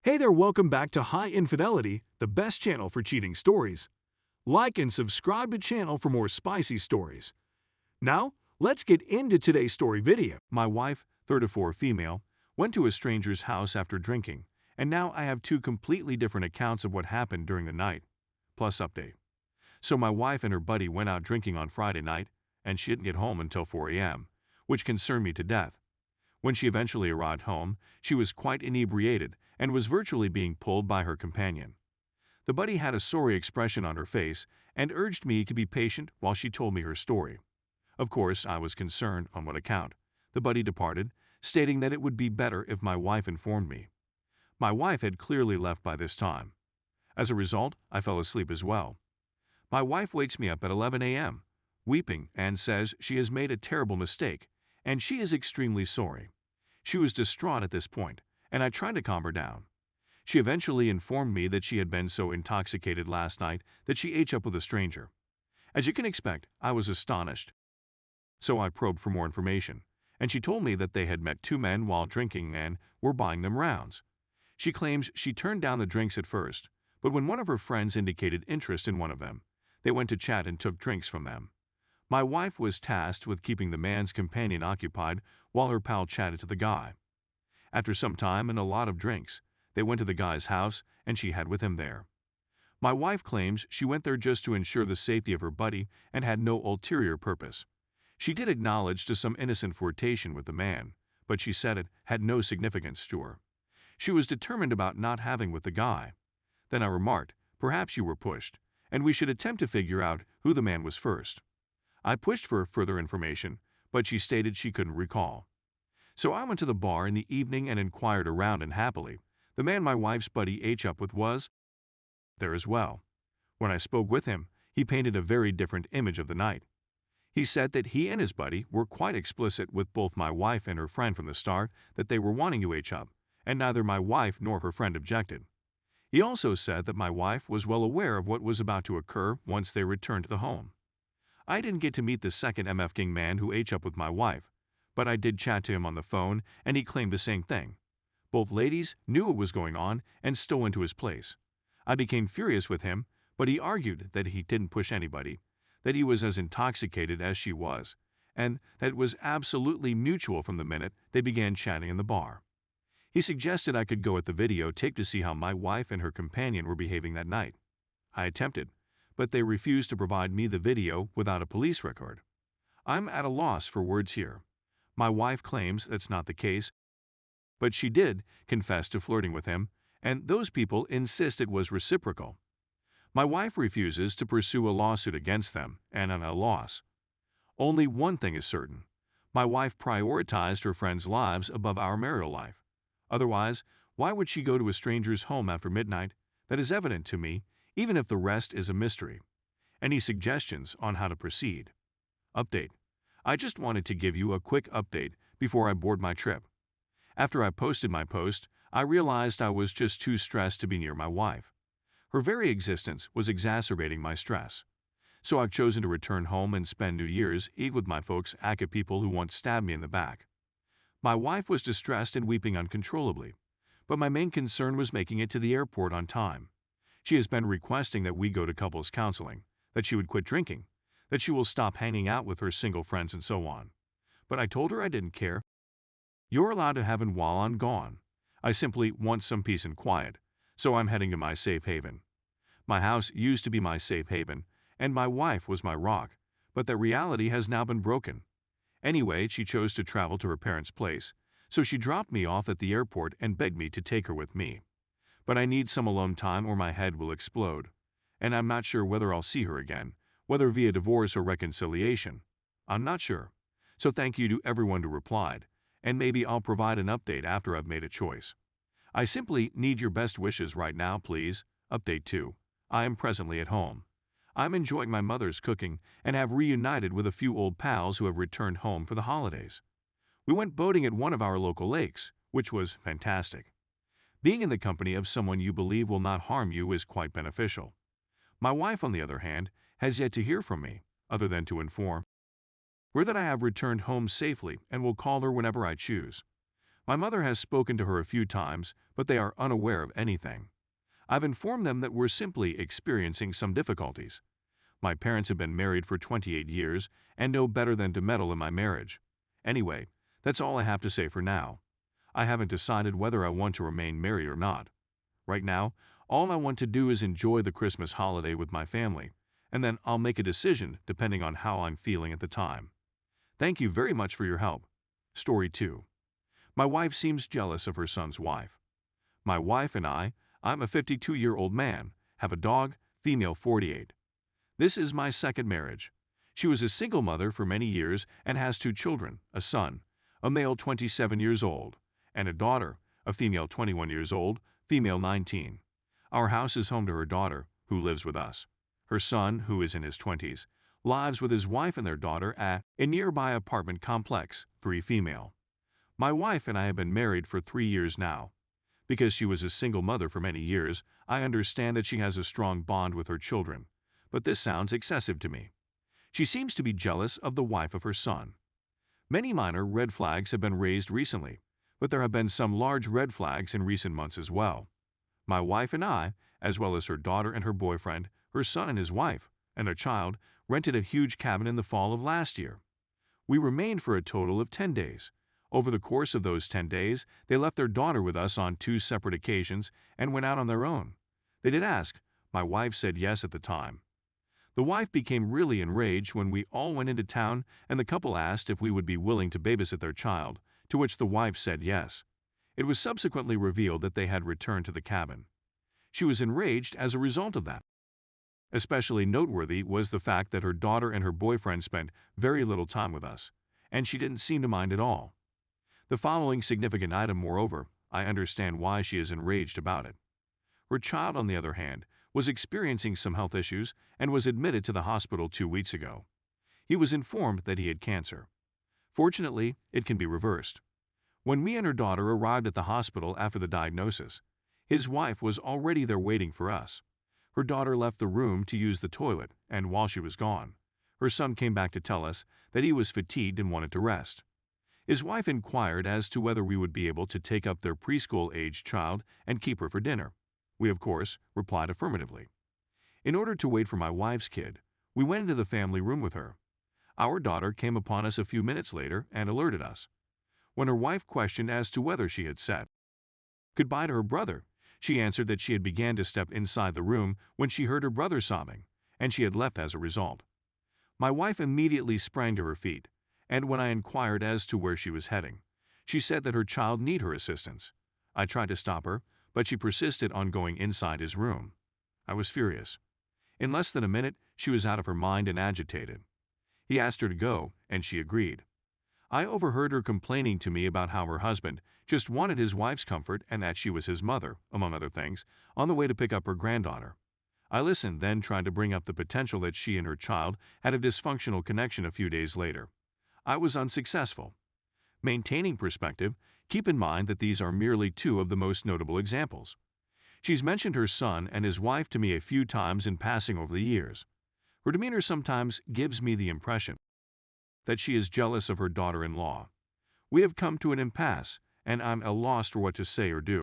Hey there, welcome back to High Infidelity, the best channel for cheating stories. Like and subscribe to channel for more spicy stories. Now, let's get into today's story video. My wife, 34 female, went to a stranger's house after drinking, and now I have two completely different accounts of what happened during the night. Plus update. So my wife and her buddy went out drinking on Friday night, and she didn't get home until 4 a.m., which concerned me to death. When she eventually arrived home, she was quite inebriated and was virtually being pulled by her companion. The buddy had a sorry expression on her face and urged me to be patient while she told me her story. Of course, I was concerned on what account. The buddy departed, stating that it would be better if my wife informed me. My wife had clearly left by this time. As a result, I fell asleep as well. My wife wakes me up at 11 a.m., weeping, and says she has made a terrible mistake, and she is extremely sorry. She was distraught at this point, and I tried to calm her down. She eventually informed me that she had been so intoxicated last night that she ate up with a stranger. As you can expect, I was astonished. So I probed for more information, and she told me that they had met two men while drinking and were buying them rounds. She claims she turned down the drinks at first, but when one of her friends indicated interest in one of them, they went to chat and took drinks from them. My wife was tasked with keeping the man's companion occupied while her pal chatted to the guy. After some time and a lot of drinks, they went to the guy's house and she had with him there. My wife claims she went there just to ensure the safety of her buddy and had no ulterior purpose. She did acknowledge to some innocent flirtation with the man, but she said it had no significance to her. She was determined about not having with the guy. Then I remarked, perhaps you were pushed, and we should attempt to figure out who the man was first. I pushed for further information, but she stated she couldn't recall. So I went to the bar in the evening and inquired around, and happily, the man my wife's buddy ate up with was there as well. When I spoke with him, he painted a very different image of the night. He said that he and his buddy were quite explicit with both my wife and her friend from the start that they were wanting to age up, and neither my wife nor her friend objected. He also said that my wife was well aware of what was about to occur once they returned to the home. I didn't get to meet the second MF King man who ate up with my wife, but I did chat to him on the phone and he claimed the same thing. Both ladies knew what was going on and still went to his place. I became furious with him, but he argued that he didn't push anybody, that he was as intoxicated as she was, and that it was absolutely mutual from the minute they began chatting in the bar. He suggested I could go at the videotape to see how my wife and her companion were behaving that night. I attempted, but they refused to provide me the video without a police record. I'm at a loss for words here. My wife claims that's not the case, but she did confess to flirting with him, and those people insist it was reciprocal. My wife refuses to pursue a lawsuit against them, and I'm at a loss. Only one thing is certain. My wife prioritized her friends' lives above our marital life. Otherwise, why would she go to a stranger's home after midnight? That is evident to me, even if the rest is a mystery. Any suggestions on how to proceed? Update. I just wanted to give you a quick update before I board my trip. After I posted my post, I realized I was just too stressed to be near my wife. Her very existence was exacerbating my stress. So I've chosen to return home and spend New Year's Eve with my folks, aka people who once stabbed me in the back. My wife was distressed and weeping uncontrollably, but my main concern was making it to the airport on time. She has been requesting that we go to couples counseling, that she would quit drinking, that she will stop hanging out with her single friends and so on. But I told her I didn't care. You're allowed to have him while I'm gone. I simply want some peace and quiet, so I'm heading to my safe haven. My house used to be my safe haven, and my wife was my rock, but that reality has now been broken. Anyway, she chose to travel to her parents' place, so she dropped me off at the airport and begged me to take her with me. But I need some alone time or my head will explode, and I'm not sure whether I'll see her again, whether via divorce or reconciliation. I'm not sure. So thank you to everyone who replied, and maybe I'll provide an update after I've made a choice. I simply need your best wishes right now, please. Update 2. I am presently at home. I'm enjoying my mother's cooking and have reunited with a few old pals who have returned home for the holidays. We went boating at one of our local lakes, which was fantastic. Being in the company of someone you believe will not harm you is quite beneficial. My wife, on the other hand, has yet to hear from me, other than to inform her that I have returned home safely and will call her whenever I choose. My mother has spoken to her a few times, but they are unaware of anything. I've informed them that we're simply experiencing some difficulties. My parents have been married for 28 years and know better than to meddle in my marriage. Anyway, that's all I have to say for now. I haven't decided whether I want to remain married or not. Right now, all I want to do is enjoy the Christmas holiday with my family, and then I'll make a decision depending on how I'm feeling at the time. Thank you very much for your help. Story 2. My wife seems jealous of her son's wife. My wife and I'm a 52-year-old man, have a dog, female 48. This is my second marriage. She was a single mother for many years and has 2 children, a son, a male 27 years old, and a daughter, a female 21 years old, female 19. Our house is home to her daughter, who lives with us. Her son, who is in his 20s, lives with his wife and their daughter at a nearby apartment complex, 3 female. My wife and I have been married for 3 years now. Because she was a single mother for many years, I understand that she has a strong bond with her children, but this sounds excessive to me. She seems to be jealous of the wife of her son. Many minor red flags have been raised recently, but there have been some large red flags in recent months as well. My wife and I, as well as her daughter and her boyfriend, her son and his wife, and their child, rented a huge cabin in the fall of last year. We remained for a total of 10 days. Over the course of those 10 days, they left their daughter with us on 2 separate occasions and went out on their own. They did ask. My wife said yes at the time. The wife became really enraged when we all went into town and the couple asked if we would be willing to babysit their child, to which the wife said yes. It was subsequently revealed that they had returned to the cabin. She was enraged as a result of that. Especially noteworthy was the fact that her daughter and her boyfriend spent very little time with us, and she didn't seem to mind at all. The following significant item, moreover, I understand why she is enraged about it. Her child, on the other hand, was experiencing some health issues and was admitted to the hospital 2 weeks ago. He was informed that he had cancer. Fortunately, it can be reversed. When me and her daughter arrived at the hospital after the diagnosis, his wife was already there waiting for us. Her daughter left the room to use the toilet, and while she was gone, her son came back to tell us that he was fatigued and wanted to rest. His wife inquired as to whether we would be able to take up their preschool-aged child and keep her for dinner. We, of course, replied affirmatively. In order to wait for my wife's kid, we went into the family room with her. Our daughter came upon us a few minutes later and alerted us. When her wife questioned as to whether she had said goodbye to her brother, she answered that she had began to step inside the room when she heard her brother sobbing, and she had left as a result. My wife immediately sprang to her feet, and when I inquired as to where she was heading, she said that her child needed her assistance. I tried to stop her, but she persisted on going inside his room. I was furious. In less than a minute, she was out of her mind and agitated. He asked her to go, and she agreed. I overheard her complaining to me about how her husband just wanted his wife's comfort and that she was his mother, among other things, on the way to pick up her granddaughter. I listened, then tried to bring up the potential that she and her child had a dysfunctional connection a few days later. I was unsuccessful. Maintaining perspective, keep in mind that these are merely 2 of the most notable examples. She's mentioned her son and his wife to me a few times in passing over the years. Her demeanor sometimes gives me the impression that she is jealous of her daughter-in-law. We have come to an impasse, and I'm at a loss for what to say or do.